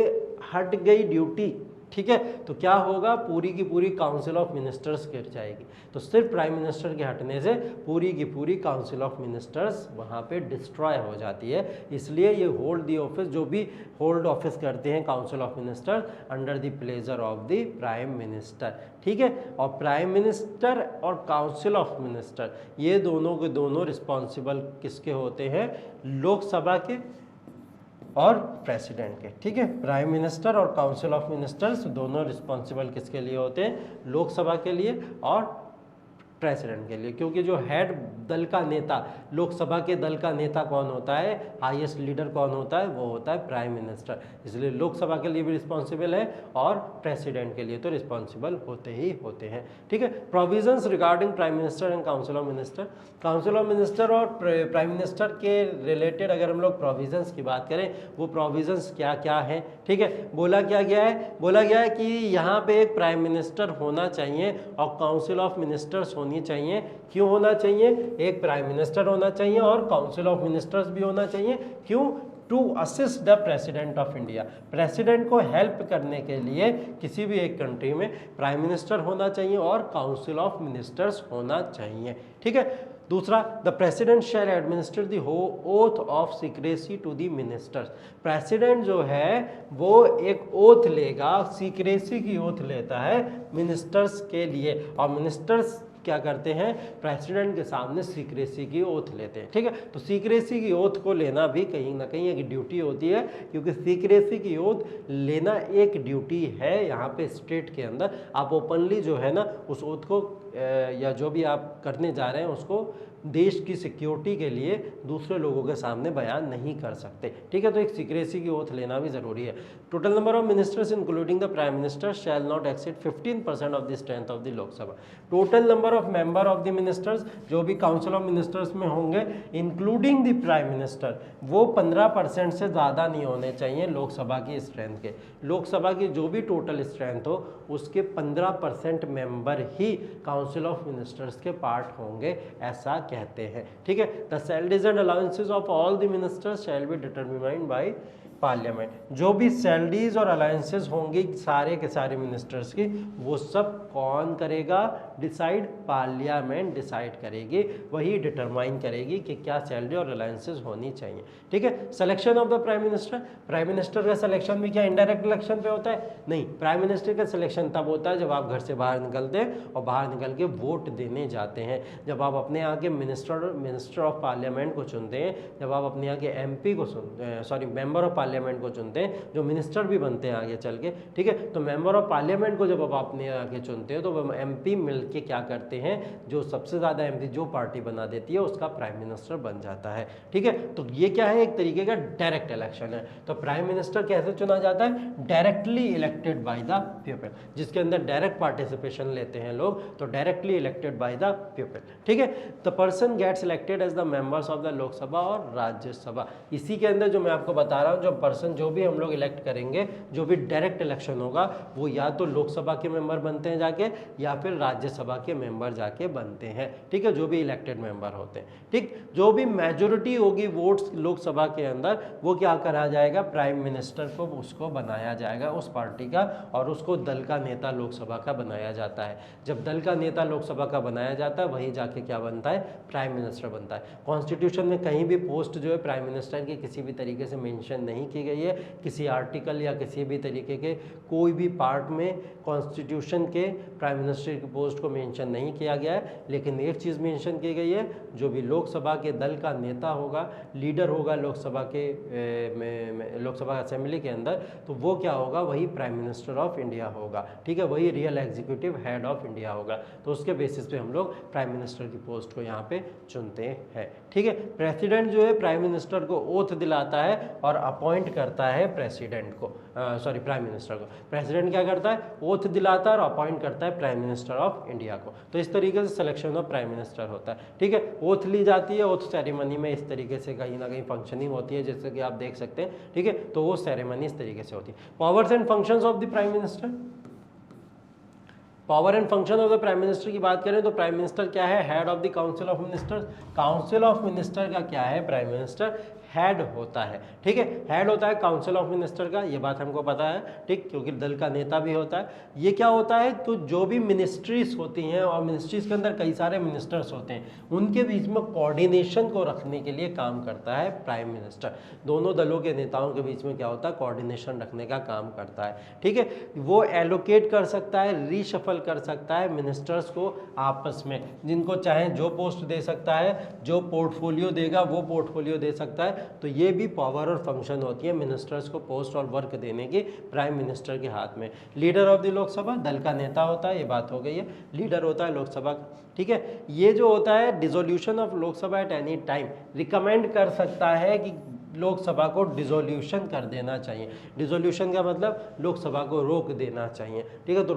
हट गई ड्यूटी, ठीक है, तो क्या होगा, पूरी की पूरी काउंसिल ऑफ मिनिस्टर्स गिर जाएगी। तो सिर्फ प्राइम मिनिस्टर के हटने से पूरी की पूरी काउंसिल ऑफ मिनिस्टर्स वहाँ पे डिस्ट्रॉय हो जाती है। इसलिए ये होल्ड दी ऑफिस, जो भी होल्ड ऑफिस करते हैं council of minister under the pleasure of the prime minister. ठीक है, और प्राइम मिनिस्टर और काउंसिल ऑफ मिनिस्टर ये दोनों के दोनों रिस्पॉन्सिबल किसके होते हैं, लोकसभा के और प्रेसिडेंट के। ठीक है, प्राइम मिनिस्टर और काउंसिल ऑफ मिनिस्टर्स दोनों रिस्पॉन्सिबल किसके लिए होते हैं, लोकसभा के लिए और प्रेसिडेंट के लिए। क्योंकि जो हेड दल का नेता, लोकसभा के दल का नेता कौन होता है, हाईएस्ट लीडर कौन होता है, वो होता है प्राइम मिनिस्टर। इसलिए लोकसभा के लिए भी रिस्पॉन्सिबल है और प्रेसिडेंट के लिए तो रिस्पॉन्सिबल होते ही होते हैं। ठीक है, provisions regarding prime minister and council of minister. Council of minister और प्राइम मिनिस्टर के रिलेटेड अगर हम लोग प्रोविजंस की बात करें, वो प्रोविजंस क्या क्या हैं। ठीक है, बोला क्या गया है, बोला गया है कि यहाँ पे एक प्राइम मिनिस्टर होना चाहिए और काउंसिल ऑफ मिनिस्टर्स होनी चाहिए। क्यों होना चाहिए, एक प्राइम मिनिस्टर होना चाहिए और काउंसिल ऑफ मिनिस्टर्स भी होना चाहिए। क्यों, to assist the president of India. President को हेल्प करने के लिए किसी भी एक कंट्री में प्राइम मिनिस्टर होना चाहिए और काउंसिल ऑफ मिनिस्टर्स होना चाहिए। ठीक है, दूसरा, the president shall administer the oath of secrecy to the ministers. President जो है वो एक ओथ लेगा, सीक्रेसी की ओथ लेता है मिनिस्टर्स के लिए, और मिनिस्टर्स क्या करते हैं, प्रेसिडेंट के सामने सीक्रेसी की ओथ लेते हैं। ठीक है, तो सीक्रेसी की ओथ को लेना भी कहीं ना कहीं एक ड्यूटी होती है, क्योंकि सीक्रेसी की ओथ लेना एक ड्यूटी है यहाँ पे स्टेट के अंदर। आप ओपनली जो है ना उस ओथ को या जो भी आप करने जा रहे हैं उसको देश की सिक्योरिटी के लिए दूसरे लोगों के सामने बयान नहीं कर सकते। ठीक है, तो एक सीक्रेसी की ओथ लेना भी जरूरी है। Total number of ministers including the prime minister shall not exceed 15% of the strength of the Lok Sabha. Total number of member of the ministers जो भी काउंसिल ऑफ मिनिस्टर्स में होंगे इंक्लूडिंग द प्राइम मिनिस्टर, वो 15% से ज़्यादा नहीं होने चाहिए लोकसभा की स्ट्रेंथ के। लोकसभा की जो भी टोटल स्ट्रेंथ हो उसके 15% member he council of ministers के पार्ट होंगे, ऐसा कहते हैं। ठीक है, the salaries and allowances of all the ministers shall be determined by parliament. जो भी सैलरीज और अलाउंसेस होंगी सारे के सारे मिनिस्टर्स की, वो सब कौन करेगा डिसाइड? पार्लियामेंट डिसाइड करेगी, वही डिटरमाइन करेगी कि क्या सैलरी और अलाउंसेस होनी चाहिए। ठीक है, selection of the prime minister, prime minister का सिलेक्शन भी क्या इंडायरेक्ट इलेक्शन पे होता है? नहीं, प्राइम मिनिस्टर का सिलेक्शन तब होता है जब आप घर से बाहर निकलते हैं और बाहर निकल के वोट देने जाते हैं, जब आप अपने यहाँ के मिनिस्टर ऑफ पार्लियामेंट को चुनते हैं, जब आप अपने यहाँ के एमपी को मेंबर ऑफ पार्लियामेंट को चुनते हैं, जो मिनिस्टर भी बनते हैं आगे चल के। ठीक है, तो मेंबर ऑफ पार्लियामेंट को जब आप अपने आगे चुनते हो तो वो एमपी मिलके क्या करते हैं, जो सबसे ज़्यादा एमपी जो पार्टी बना देती है उसका प्राइम मिनिस्टर बन जाता है। ठीक है, तो ये क्या है, एक तरीके का डायरेक्ट इलेक्शन है। तो प्राइम मिनिस्टर कैसे चुना जाता है? Directly elected by the people, जिसके अंदर डायरेक्ट पार्टिसिपेशन लेते हैं लोग, तो directly elected by the people. ठीक है, the person gets elected as the members of the Lok Sabha और राज्यसभा। इसी के अंदर जो मैं आपको बता रहा हूँ, जो पर्सन जो भी हम लोग इलेक्ट करेंगे, जो भी डायरेक्ट इलेक्शन होगा, वो या तो लोकसभा के मेंबर बनते हैं जाके, या फिर राज्यसभा के मेंबर जाके बनते हैं। ठीक है, जो भी इलेक्टेड मेंबर होते हैं। ठीक, जो भी मेजोरिटी होगी वोट्स लोकसभा के अंदर, वो क्या करा जाएगा, प्राइम मिनिस्टर को उसको बनाया जाएगा उस पार्टी का, और उसको दल का नेता लोकसभा का बनाया जाता है। जब दल का नेता लोकसभा का बनाया जाता है, वही जाके क्या बनता है, प्राइम मिनिस्टर बनता है। कॉन्स्टिट्यूशन में कहीं भी पोस्ट जो है प्राइम मिनिस्टर की किसी भी तरीके से मेंशन नहीं की गई है, किसी आर्टिकल या किसी भी तरीके के कोई भी पार्ट में कॉन्स्टिट्यूशन के प्राइम मिनिस्टर की पोस्ट को मेंशन नहीं किया गया है। लेकिन एक चीज़ मेंशन की गई है, जो भी लोकसभा के दल का नेता होगा, लीडर होगा लोकसभा के लोकसभा असेंबली के अंदर, तो वो क्या होगा, वही प्राइम मिनिस्टर ऑफ इंडिया होगा। ठीक है, वही real executive head of India होगा। तो उसके बेसिस पे हम लोग प्राइम मिनिस्टर की पोस्ट को यहाँ पे चुनते हैं। ठीक है, प्रेसिडेंट जो है प्राइम मिनिस्टर को ओथ दिलाता है और अपॉइंट करता है प्रेसिडेंट को, प्राइम मिनिस्टर को। प्रेसिडेंट क्या करता है, ओथ दिलाता है और अपॉइंट करता है प्राइम मिनिस्टर ऑफ इंडिया को। तो इस तरीके से सिलेक्शन ऑफ प्राइम मिनिस्टर होता है। ठीक है, ओथ ली जाती है, ओथ सेरेमनी में इस तरीके से कहीं ना कहीं फंक्शनिंग होती है, जैसे कि आप देख सकते हैं। ठीक है, तो वो सेरेमनी इस तरीके से होती है। Powers and functions of the prime minister, power and function of the prime minister की बात करें तो प्राइम मिनिस्टर क्या है, head of the council of ministers. Council of minister का क्या है, प्राइम मिनिस्टर हेड होता है। ठीक है, हेड होता है काउंसिल ऑफ मिनिस्टर का, ये बात हमको पता है। ठीक, क्योंकि दल का नेता भी होता है। ये क्या होता है, तो जो भी मिनिस्ट्रीज होती हैं और मिनिस्ट्रीज के अंदर कई सारे मिनिस्टर्स होते हैं, उनके बीच में कोऑर्डिनेशन को रखने के लिए काम करता है प्राइम मिनिस्टर। दोनों दलों के नेताओं के बीच में क्या होता है, कोऑर्डिनेशन रखने का काम करता है। ठीक है, वो एलोकेट कर सकता है, रीशफल कर सकता है मिनिस्टर्स को आपस में, जिनको चाहे जो पोस्ट दे सकता है, जो पोर्टफोलियो देगा वो पोर्टफोलियो दे सकता है। तो ये भी पावर और फंक्शन होती है मिनिस्टर्स को पोस्ट और वर्क देने की प्राइम मिनिस्टर के हाथ में। लीडर ऑफ द लोकसभा, दल का नेता होता है, ये बात हो गई है। लीडर होता है लोकसभा का। ठीक है, ये जो होता है dissolution of Lok Sabha at any time, recommend कर सकता है कि लोकसभा को डिसोल्यूशन कर देना चाहिए। डिसोल्यूशन का मतलब लोकसभा को रोक देना चाहिए। ठीक है, तो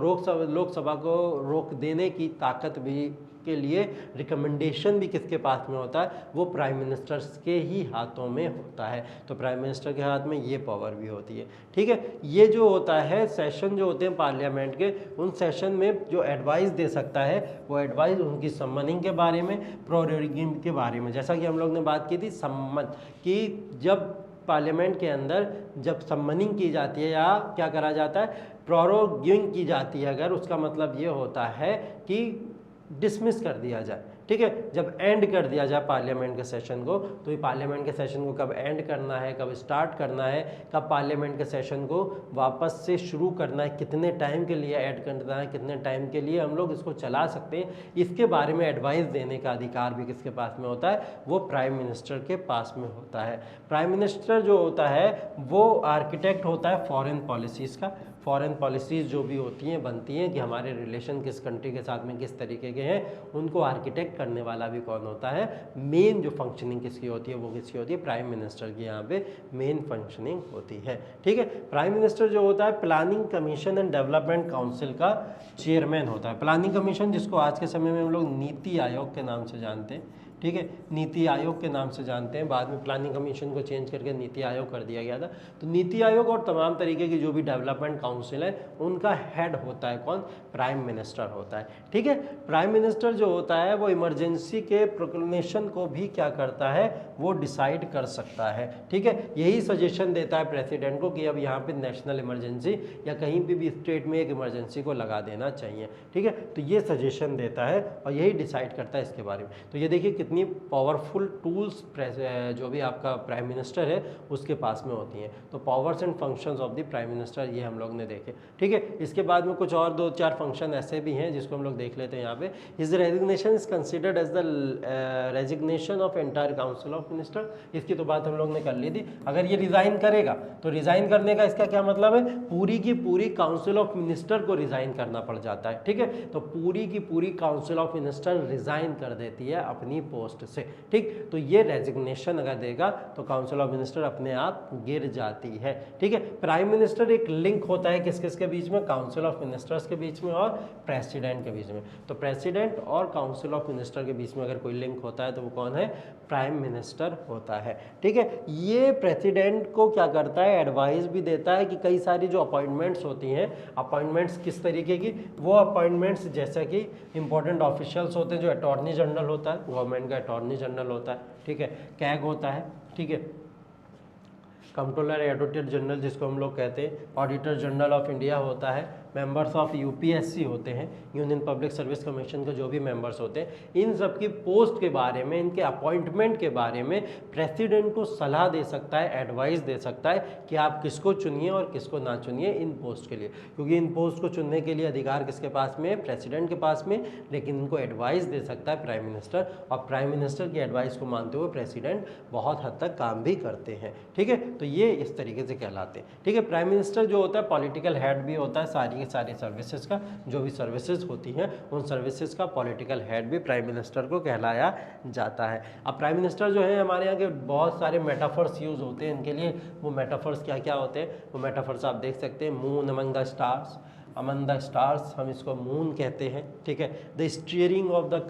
लोकसभा को रोक देने की ताकत भी के लिए रिकमेंडेशन भी किसके पास में होता है, वो प्राइम मिनिस्टर्स के ही हाथों में होता है। तो प्राइम मिनिस्टर के हाथ में ये पावर भी होती है। ठीक है, ये जो होता है सेशन जो होते हैं पार्लियामेंट के, उन सेशन में जो एडवाइस दे सकता है, वो एडवाइस उनकी सम्मनिंग के बारे में, प्रोरोगिंग के बारे में। जैसा कि हम लोग ने बात की थी सम्मन की, जब पार्लियामेंट के अंदर जब सम्मनिंग की जाती है या क्या करा जाता है, प्रोरोगिंग की जाती है, अगर उसका मतलब ये होता है कि डिसमिस कर दिया जाए। ठीक है, जब एंड कर दिया जाए पार्लियामेंट के सेशन को, तो ये पार्लियामेंट के सेशन को कब एंड करना है, कब स्टार्ट करना है, कब पार्लियामेंट के सेशन को वापस से शुरू करना है, कितने टाइम के लिए ऐड करना है, कितने टाइम के लिए हम लोग इसको चला सकते हैं, इसके बारे में एडवाइस देने का अधिकार भी किसके पास में होता है, वो प्राइम मिनिस्टर के पास में होता है। प्राइम मिनिस्टर जो होता है वो आर्किटेक्ट होता है फॉरेन पॉलिसीज़ का। फॉरेन पॉलिसीज़ जो भी होती हैं, बनती हैं कि हमारे रिलेशन किस कंट्री के साथ में किस तरीके के हैं, उनको आर्किटेक्ट करने वाला भी कौन होता है, मेन जो फंक्शनिंग किसकी होती है, वो किसकी होती है, प्राइम मिनिस्टर की यहाँ पे मेन फंक्शनिंग होती है। ठीक है, प्राइम मिनिस्टर जो होता है planning commission and development council का चेयरमैन होता है। प्लानिंग कमीशन जिसको आज के समय में हम लोग नीति आयोग के नाम से जानते हैं, ठीक है, नीति आयोग के नाम से जानते हैं, बाद में प्लानिंग कमीशन को चेंज करके नीति आयोग कर दिया गया था। तो नीति आयोग और तमाम तरीके की जो भी डेवलपमेंट काउंसिल है उनका हेड होता है कौन? प्राइम मिनिस्टर होता है। ठीक है, प्राइम मिनिस्टर जो होता है वो इमरजेंसी के प्रोक्लेमेशन को भी क्या करता है? वो डिसाइड कर सकता है। ठीक है, यही सजेशन देता है प्रेसिडेंट को कि अब यहाँ पे नेशनल इमरजेंसी या कहीं भी स्टेट में एक इमरजेंसी को लगा देना चाहिए। ठीक है, तो ये सजेशन देता है और यही डिसाइड करता है इसके बारे में। तो ये देखिए कितनी पावरफुल टूल्स जो भी आपका प्राइम मिनिस्टर है उसके पास में होती हैं। तो powers and functions of the prime minister ये हम लोग ने देखे। ठीक है, इसके बाद में कुछ और 2-4 फंक्शन ऐसे भी हैं जिसको हम लोग देख लेते हैं यहाँ पे। His resignation is considered as the resignation of entire council of minister. इसकी तो बात हम लोग ने कर ली थी। अगर ये रिजाइन करेगा तो रिजाइन करने का इसका क्या मतलब है? पूरी की पूरी काउंसिल ऑफ मिनिस्टर को रिजाइन करना पड़ जाता है। ठीक है, तो पूरी की पूरी काउंसिल ऑफ मिनिस्टर रिजाइन कर देती है अपनी पोस्ट से। ठीक, तो ये रेजिग्नेशन अगर देगा तो काउंसिल ऑफ मिनिस्टर अपने आप गिर जाती है। ठीक है, प्राइम मिनिस्टर एक लिंक होता है किस किस के बीच में? काउंसिल ऑफ मिनिस्टर्स के बीच में और प्रेसिडेंट के बीच में। तो प्रेसिडेंट और काउंसिल ऑफ मिनिस्टर के बीच में अगर कोई लिंक होता है तो वो कौन है? प्राइम मिनिस्टर होता है। ठीक है, ये प्रेसिडेंट को क्या करता है? एडवाइस भी देता है कि कई सारी जो अपॉइंटमेंट्स होती हैं, अपॉइंटमेंट्स किस तरीके की? वो अपॉइंटमेंट्स जैसे कि इंपॉर्टेंट ऑफिशियल्स होते हैं, जो अटॉर्नी जनरल होता है, गवर्नमेंट का अटॉर्नी जनरल होता है। ठीक है, कैग होता है। ठीक है, कंट्रोलर एडवोकेट जनरल जिसको हम लोग कहते हैं, ऑडिटर जनरल ऑफ इंडिया होता है, मेंबर्स ऑफ यूपीएससी होते हैं, यूनियन पब्लिक सर्विस कमीशन के जो भी मेंबर्स होते हैं, इन सब की पोस्ट के बारे में, इनके अपॉइंटमेंट के बारे में प्रेसिडेंट को सलाह दे सकता है, एडवाइस दे सकता है कि आप किसको चुनिए और किसको ना चुनिए इन पोस्ट के लिए। क्योंकि इन पोस्ट को चुनने के लिए अधिकार किसके पास में है? प्रेसिडेंट के पास में, लेकिन इनको एडवाइस दे सकता है प्राइम मिनिस्टर, और प्राइम मिनिस्टर की एडवाइस को मानते हुए प्रेसिडेंट बहुत हद तक काम भी करते हैं। ठीक है, तो ये इस तरीके से कहलाते हैं। ठीक है, प्राइम मिनिस्टर जो होता है पॉलिटिकल हेड भी होता है सारी सर्विसेज का, जो भी सर्विसेज होती हैं उन सर्विसेज का पॉलिटिकल हेड भी प्राइम मिनिस्टर को कहलाया जाता है। अब प्राइम मिनिस्टर जो है हमारे यहाँ के बहुत सारे मेटाफर्स यूज होते हैं इनके लिए। वो मेटाफर्स क्या क्या होते हैं? वो मेटाफर्स आप देख सकते हैं, moon among the stars, among the stars हम इसको मून कहते हैं। ठीक है, the steering of the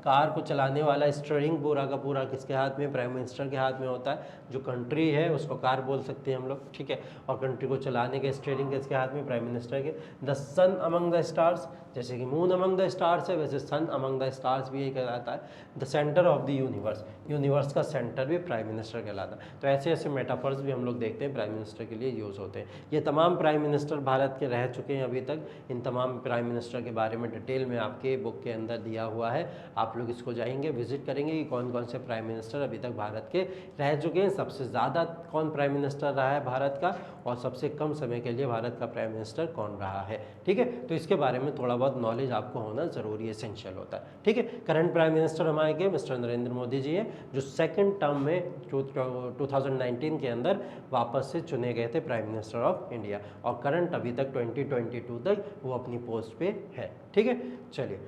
car को चलाने वाला स्टीयरिंग पूरा का पूरा किसके हाथ में? प्राइम मिनिस्टर के हाथ में होता है। जो कंट्री है उसको कार बोल सकते हैं हम लोग। ठीक है, और कंट्री को चलाने के स्टीयरिंग किसके हाथ में? प्राइम मिनिस्टर के। The sun among the stars, जैसे कि मून अमंग द स्टार्स है वैसे सन अमंग द स्टार्स भी यही कहलाता है। The centre of the universe, universe का सेंटर भी प्राइम मिनिस्टर कहलाता है। तो ऐसे ऐसे मेटाफर्स भी हम लोग देखते हैं प्राइम मिनिस्टर के लिए यूज़ होते हैं। ये तमाम प्राइम मिनिस्टर भारत के रह चुके हैं अभी तक। इन तमाम प्राइम मिनिस्टर के बारे में डिटेल में आपके बुक के अंदर दिया हुआ है। आप लोग इसको जाएंगे, विजिट करेंगे कि कौन कौन से प्राइम मिनिस्टर अभी तक भारत के रह चुके हैं, सबसे ज़्यादा कौन प्राइम मिनिस्टर रहा है भारत का, और सबसे कम समय के लिए भारत का प्राइम मिनिस्टर कौन रहा है। ठीक है, तो इसके बारे में थोड़ा बहुत नॉलेज आपको होना ज़रूरी, एसेंशियल होता है। ठीक है, करंट प्राइम मिनिस्टर हमारे के मिस्टर नरेंद्र मोदी जी हैं, जो सेकंड टर्म में 2019 के अंदर वापस से चुने गए थे प्राइम मिनिस्टर ऑफ इंडिया, और करंट अभी तक 2022 तक वो अपनी पोस्ट पे है। ठीक है, चलिए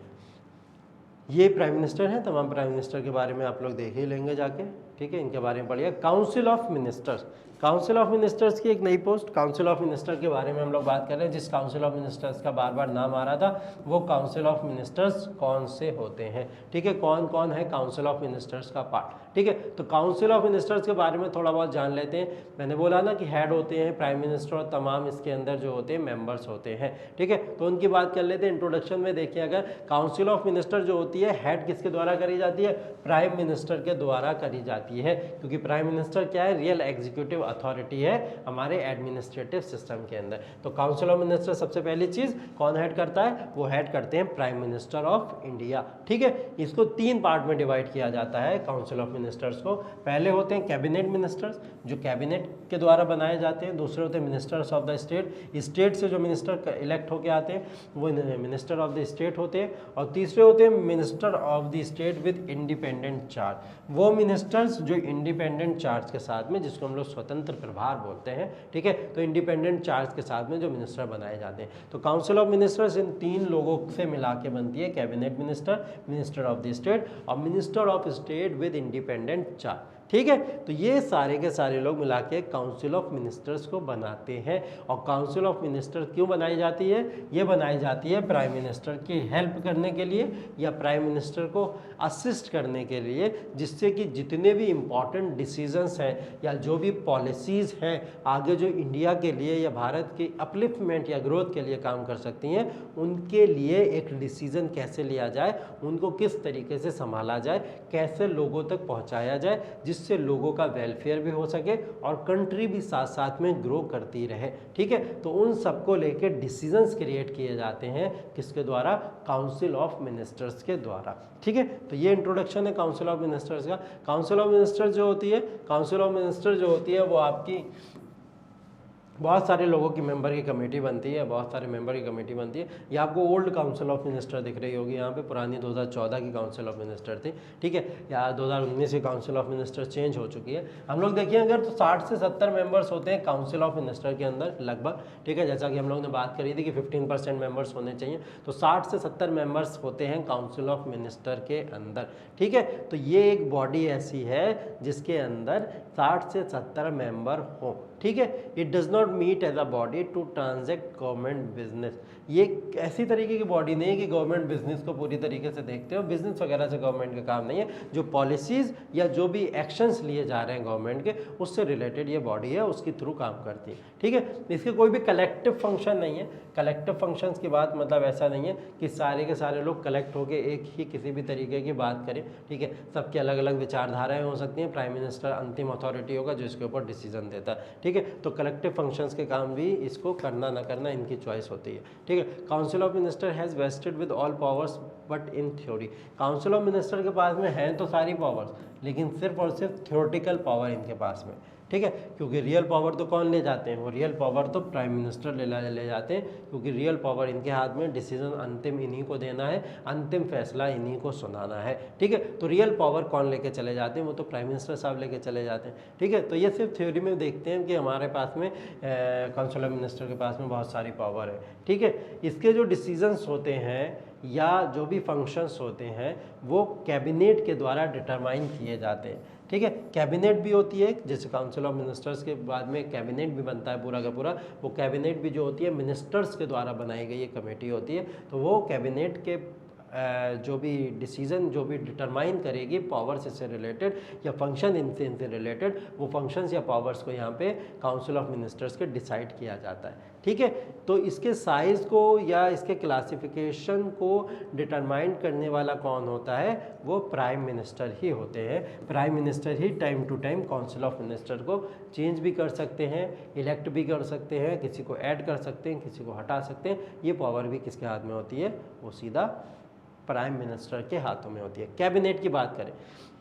ये प्राइम मिनिस्टर हैं। तमाम प्राइम मिनिस्टर के बारे में आप लोग देख ही लेंगे जाके। ठीक है, इनके बारे में पढ़िए। Council of ministers, council of ministers की एक नई पोस्ट, काउंसिल ऑफ मिनिस्टर्स के बारे में हम लोग बात कर रहे हैं। जिस काउंसिल ऑफ मिनिस्टर्स का बार बार नाम आ रहा था वो काउंसिल ऑफ मिनिस्टर्स कौन से होते हैं? ठीक है, कौन कौन है काउंसिल ऑफ मिनिस्टर्स का पार्ट? ठीक है, तो काउंसिल ऑफ मिनिस्टर्स के बारे में थोड़ा बहुत जान लेते हैं। मैंने बोला ना कि हेड होते हैं प्राइम मिनिस्टर और तमाम इसके अंदर जो होते हैं मेंबर्स होते हैं। ठीक है, तो उनकी बात कर लेते हैं। इंट्रोडक्शन में देखिए, अगर काउंसिल ऑफ मिनिस्टर जो होती है हेड किसके द्वारा करी जाती है? प्राइम मिनिस्टर के द्वारा करी जाती है, क्योंकि प्राइम मिनिस्टर क्या है? रियल एग्जीक्यूटिव अथॉरिटी है हमारे एडमिनिस्ट्रेटिव सिस्टम के अंदर। तो काउंसिल ऑफ मिनिस्टर सबसे पहली चीज कौन हेड करता है? वो हेड करते हैं प्राइम मिनिस्टर ऑफ इंडिया। ठीक है, इसको 3 पार्ट में डिवाइड किया जाता है काउंसिल ऑफ मिनिस्टर्स को। पहले होते हैं कैबिनेट मिनिस्टर्स, जो कैबिनेट के द्वारा बनाए जाते हैं। दूसरे होते हैं ministers of the state, state से जो मिनिस्टर इलेक्ट होके आते हैं वो मिनिस्टर ऑफ द स्टेट होते हैं। और तीसरे होते हैं minister of the state with independent charge, वो मिनिस्टर्स जो इंडिपेंडेंट चार्ज के साथ में, जिसको हम लोग स्वतंत्र प्रभार बोलते हैं। ठीक है, तो इंडिपेंडेंट चार्ज के साथ में जो मिनिस्टर बनाए जाते हैं। तो काउंसिल ऑफ मिनिस्टर्स इन 3 लोगों से मिला के बनती है, cabinet minister, minister of the state और minister of state with independent charge. ठीक है। तो ये सारे के सारे लोग मिला के काउंसिल ऑफ मिनिस्टर्स को बनाते हैं। और काउंसिल ऑफ मिनिस्टर क्यों बनाई जाती है? ये बनाई जाती है प्राइम मिनिस्टर की हेल्प करने के लिए या प्राइम मिनिस्टर को असिस्ट करने के लिए, जिससे कि जितने भी इम्पॉर्टेंट डिसीजंस हैं या जो भी पॉलिसीज़ हैं आगे जो इंडिया के लिए या भारत की अपलिफ्टमेंट या ग्रोथ के लिए काम कर सकती हैं, उनके लिए एक डिसीजन कैसे लिया जाए, उनको किस तरीके से संभाला जाए, कैसे लोगों तक पहुंचाया जाए, जिससे लोगों का वेलफेयर भी हो सके और कंट्री भी साथ साथ में ग्रो करती रहे। ठीक है, तो उन सबको लेके डिसीजंस क्रिएट किए जाते हैं किसके द्वारा? काउंसिल ऑफ मिनिस्टर्स के द्वारा। ठीक है, तो ये इंट्रोडक्शन है काउंसिल ऑफ मिनिस्टर्स का। काउंसिल ऑफ मिनिस्टर जो होती है, काउंसिल ऑफ मिनिस्टर जो होती है वो आपकी बहुत सारे लोगों की मेंबर की कमेटी बनती है, बहुत सारे मेंबर की कमेटी बनती है। ये आपको ओल्ड काउंसिल ऑफ मिनिस्टर दिख रही होगी यहाँ पे, पुरानी 2014 की काउंसिल ऑफ मिनिस्टर थी। ठीक है, या 2019 की काउंसिल ऑफ मिनिस्टर चेंज हो चुकी है। हम लोग देखिए अगर तो 60 से 70 मेंबर्स होते हैं काउंसिल ऑफ मिनिस्टर के अंदर लगभग। ठीक है, जैसा कि हम लोग ने बात करी थी कि 15% मेंबर्स होने चाहिए, तो 60 से 70 मेंबर्स होते हैं काउंसिल ऑफ मिनिस्टर के अंदर। ठीक है, तो ये एक बॉडी ऐसी है जिसके अंदर 60 से 70 मेंबर हों। ठीक है, it does not meet as a body to transact government business. ये ऐसी तरीके की बॉडी नहीं है कि गवर्नमेंट बिजनेस को पूरी तरीके से देखते हो, बिजनेस वगैरह से गवर्नमेंट का काम नहीं है। जो पॉलिसीज या जो भी एक्शंस लिए जा रहे हैं गवर्नमेंट के, उससे रिलेटेड ये बॉडी है, उसके थ्रू काम करती है। ठीक है, इसके कोई भी कलेक्टिव फंक्शन नहीं है। कलेक्टिव फंक्शंस की बात मतलब ऐसा नहीं है कि सारे के सारे लोग कलेक्ट होकर एक ही किसी भी तरीके की बात करें। ठीक है, सबकी अलग अलग विचारधाराएं हो सकती हैं, प्राइम मिनिस्टर अंतिम अथॉरिटी होगा जो इसके ऊपर डिसीजन देता है। ठीक है, तो कलेक्टिव फंक्शंस के काम भी इसको करना ना करना इनकी चॉइस होती है। ठीक है, council of minister has wasted with all powers but in theory. Council of minister के पास में हैं तो सारी पावर्स, लेकिन सिर्फ और सिर्फ थ्योरेटिकल पावर इनके पास में। ठीक है, क्योंकि रियल पावर तो कौन ले जाते हैं? वो रियल पावर तो प्राइम मिनिस्टर ले जाते हैं, क्योंकि रियल पावर इनके हाथ में, डिसीजन अंतिम इन्हीं को देना है, अंतिम फैसला इन्हीं को सुनाना है। ठीक है, तो रियल पावर कौन लेके चले जाते हैं? वो तो प्राइम मिनिस्टर साहब लेके चले जाते हैं। ठीक है, तो ये सिर्फ थ्योरी में देखते हैं कि हमारे पास में काउंसिल ऑफ मिनिस्टर के पास में बहुत सारी पावर है। ठीक है, इसके जो डिसीजंस होते हैं या जो भी फंक्शंस होते हैं वो कैबिनेट के द्वारा डिटरमाइन किए जाते हैं। ठीक है, कैबिनेट भी होती है, जैसे काउंसिल ऑफ मिनिस्टर्स के बाद में कैबिनेट भी बनता है पूरा का पूरा। वो कैबिनेट भी जो होती है मिनिस्टर्स के द्वारा बनाई गई एक कमेटी होती है। तो वो कैबिनेट के जो भी डिसीजन जो भी डिटरमाइन करेगी पावर्स इससे रिलेटेड या फंक्शन इनसे रिलेटेड, वो फंक्शंस या पावर्स को यहाँ पे काउंसिल ऑफ मिनिस्टर्स के डिसाइड किया जाता है। ठीक है, तो इसके साइज़ को या इसके क्लासिफिकेशन को डिटरमाइन करने वाला कौन होता है? वो प्राइम मिनिस्टर ही होते हैं। प्राइम मिनिस्टर ही time to time council of minister को चेंज भी कर सकते हैं, इलेक्ट भी कर सकते हैं, किसी को ऐड कर सकते हैं, किसी को हटा सकते हैं। ये पावर भी किसके हाथ में होती है? वो सीधा प्राइम मिनिस्टर के हाथों में होती है। कैबिनेट की बात करें,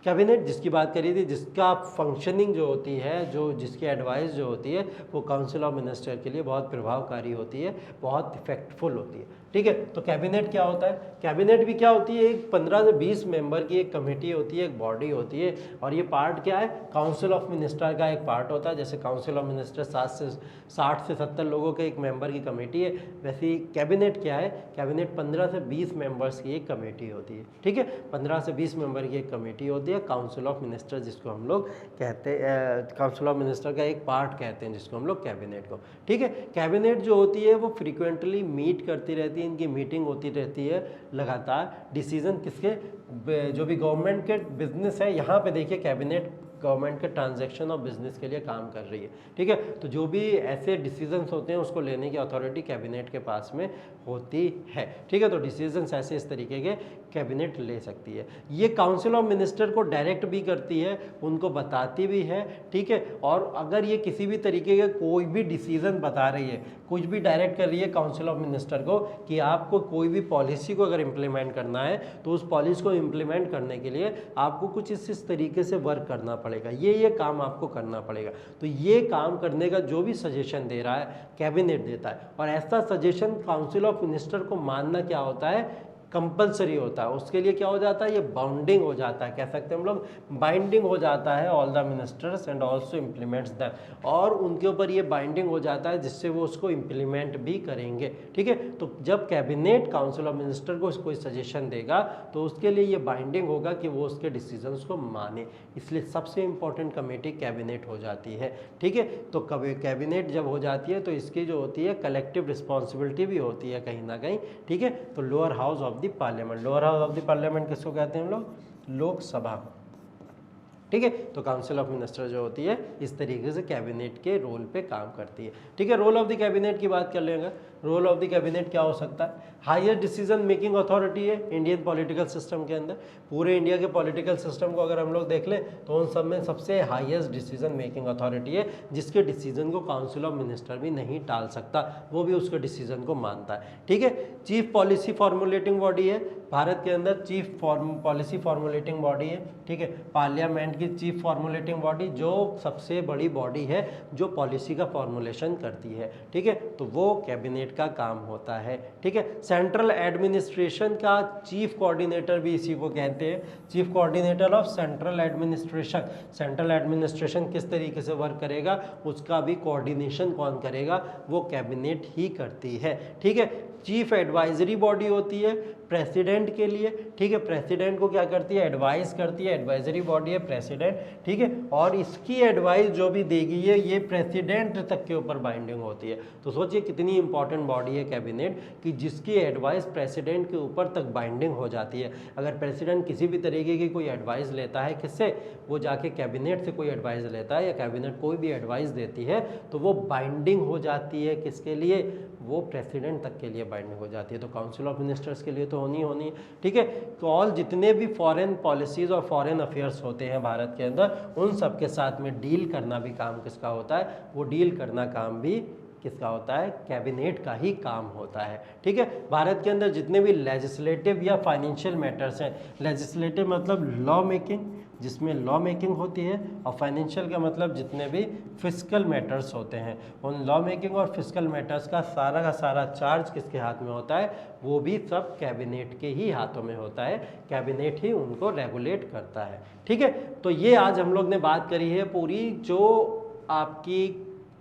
कैबिनेट जिसकी बात करी थी, जिसका फंक्शनिंग जो होती है, जो जिसकी एडवाइस जो होती है, वो काउंसिल ऑफ मिनिस्टर के लिए बहुत प्रभावकारी होती है, बहुत इफेक्टफुल होती है। ठीक है, तो कैबिनेट क्या होता है? कैबिनेट भी क्या होती है? एक 15 से 20 मेंबर की एक कमेटी होती है, एक बॉडी होती है, और ये पार्ट क्या है? काउंसिल ऑफ मिनिस्टर का एक पार्ट होता है। जैसे काउंसिल ऑफ मिनिस्टर 60 से 70 लोगों के एक मेंबर की कमेटी है, वैसे ही कैबिनेट क्या है? कैबिनेट 15 से 20 मेंबर्स की एक कमेटी होती है। ठीक है, 15 से 20 मेंबर की एक कमेटी होती है काउंसिल ऑफ मिनिस्टर, जिसको हम लोग कहते हैं काउंसिल ऑफ मिनिस्टर का एक पार्ट कहते हैं, जिसको हम लोग कैबिनेट को। ठीक है, कैबिनेट जो होती है वो फ्रीक्वेंटली मीट करती रहती है, इनकी मीटिंग होती रहती है लगातार। डिसीजन किसके? जो भी गवर्नमेंट के बिजनेस है, यहाँ पे देखिए कैबिनेट गवर्नमेंट के ट्रांजैक्शन और बिजनेस के लिए काम कर रही है। ठीक है, तो जो भी ऐसे डिसीजंस होते हैं उसको लेने की अथॉरिटी कैबिनेट के पास में होती है। ठीक है, तो डिसीजंस ऐसे इस तरीके के कैबिनेट ले सकती है। ये काउंसिल ऑफ मिनिस्टर को डायरेक्ट भी करती है, उनको बताती भी है। ठीक है, और अगर ये किसी भी तरीके के कोई भी डिसीजन बता रही है, कुछ भी डायरेक्ट कर रही है काउंसिल ऑफ मिनिस्टर को कि आपको कोई भी पॉलिसी को अगर इम्प्लीमेंट करना है, तो उस पॉलिसी को इम्प्लीमेंट करने के लिए आपको कुछ इस तरीके से वर्क करना पड़ेगा, ये काम आपको करना पड़ेगा। तो ये काम करने का जो भी सजेशन दे रहा है कैबिनेट देता है, और ऐसा सजेशन काउंसिल ऑफ मिनिस्टर को मानना क्या होता है? कंपलसरी होता है, उसके लिए क्या हो जाता है, ये बाउंडिंग हो जाता है, कह सकते हैं हम लोग बाइंडिंग हो जाता है all the ministers and also implements them, और उनके ऊपर ये बाइंडिंग हो जाता है जिससे वो उसको इम्प्लीमेंट भी करेंगे। ठीक है, तो जब कैबिनेट काउंसिल ऑफ मिनिस्टर को कोई सजेशन देगा तो उसके लिए ये बाइंडिंग होगा कि वो उसके डिसीजंस को माने, इसलिए सबसे इंपॉर्टेंट कमेटी कैबिनेट हो जाती है। ठीक है, तो कैबिनेट जब हो जाती है तो इसकी जो होती है कलेक्टिव रिस्पॉन्सिबिलिटी भी होती है कहीं ना कहीं। ठीक है, तो lower house of the parliament, lower house of the parliament किसको कहते हैं हम लोग, लोकसभा। ठीक है, तो काउंसिल ऑफ मिनिस्टर जो होती है इस तरीके से कैबिनेट के रोल पे काम करती है। ठीक है, रोल ऑफ द कैबिनेट की बात कर लेंगे। रोल ऑफ द कैबिनेट क्या हो सकता है, हाईएस्ट डिसीजन मेकिंग अथॉरिटी है इंडियन पॉलिटिकल सिस्टम के अंदर। पूरे इंडिया के पॉलिटिकल सिस्टम को अगर हम लोग देख लें तो उन सब में सबसे हाईएस्ट डिसीजन मेकिंग अथॉरिटी है, जिसके डिसीजन को काउंसिल ऑफ मिनिस्टर भी नहीं टाल सकता, वो भी उसके डिसीजन को मानता है। ठीक है, चीफ पॉलिसी फॉर्मुलेटिंग बॉडी है भारत के अंदर, चीफ पॉलिसी फॉर्मुलेटिंग बॉडी है। ठीक है, पार्लियामेंट की चीफ फॉर्मुलेटिंग बॉडी जो सबसे बड़ी बॉडी है जो पॉलिसी का फॉर्मुलेशन करती है। ठीक है, तो वो कैबिनेट का काम होता है। ठीक है, सेंट्रल एडमिनिस्ट्रेशन का चीफ कोऑर्डिनेटर भी इसी को कहते हैं, chief coordinator of central administration. Central administration किस तरीके से वर्क करेगा उसका भी कोऑर्डिनेशन कौन करेगा, वो कैबिनेट ही करती है। ठीक है, चीफ एडवाइजरी बॉडी होती है प्रेसिडेंट के लिए। ठीक है, प्रेसिडेंट को क्या करती है, एडवाइस करती है, एडवाइजरी बॉडी है प्रेसिडेंट। ठीक है, और इसकी एडवाइस जो भी देगी ये प्रेसिडेंट तक के ऊपर बाइंडिंग होती है। तो सोचिए कितनी इंपॉर्टेंट बॉडी है कैबिनेट कि जिसकी एडवाइस प्रेसिडेंट के ऊपर तक बाइंडिंग हो जाती है। अगर प्रेसिडेंट किसी भी तरीके की कोई एडवाइस लेता है, किससे, वो जाके कैबिनेट से कोई एडवाइस लेता है या कैबिनेट कोई भी एडवाइस देती है तो वो बाइंडिंग हो जाती है, किसके लिए, वो प्रेसिडेंट तक के लिए बाइंडिंग हो जाती है। तो काउंसिल ऑफ मिनिस्टर्स के लिए तो होनी है। ठीक है, तो ऑल जितने भी फॉरेन पॉलिसीज और फॉरेन अफेयर्स होते हैं भारत के अंदर, उन सब के साथ में डील करना भी काम किसका होता है, वो डील करना काम भी किसका होता है, कैबिनेट का ही काम होता है। ठीक है, भारत के अंदर जितने भी लेजिस्लेटिव या फाइनेंशियल मैटर्स हैं, लेजिस्लेटिव मतलब लॉ मेकिंग, जिसमें लॉ मेकिंग होती है, और फाइनेंशियल का मतलब जितने भी फिस्कल मैटर्स होते हैं, उन लॉ मेकिंग और फिस्कल मैटर्स का सारा चार्ज किसके हाथ में होता है, वो भी सब कैबिनेट के ही हाथों में होता है, कैबिनेट ही उनको रेगुलेट करता है। ठीक है, तो ये आज हम लोग ने बात करी है पूरी जो आपकी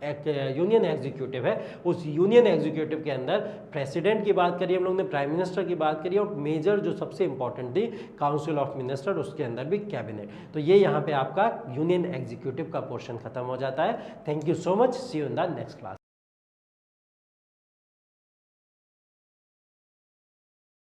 एक यूनियन एग्जीक्यूटिव है, उस यूनियन एग्जीक्यूटिव के अंदर प्रेसिडेंट की बात करी हम लोग ने, प्राइम मिनिस्टर की बात करी, और मेजर जो सबसे इंपॉर्टेंट थी काउंसिल ऑफ मिनिस्टर, उसके अंदर भी कैबिनेट। तो ये यहाँ पे आपका यूनियन एग्जीक्यूटिव का पोर्शन खत्म हो जाता है। Thank you so much, see you in the next class.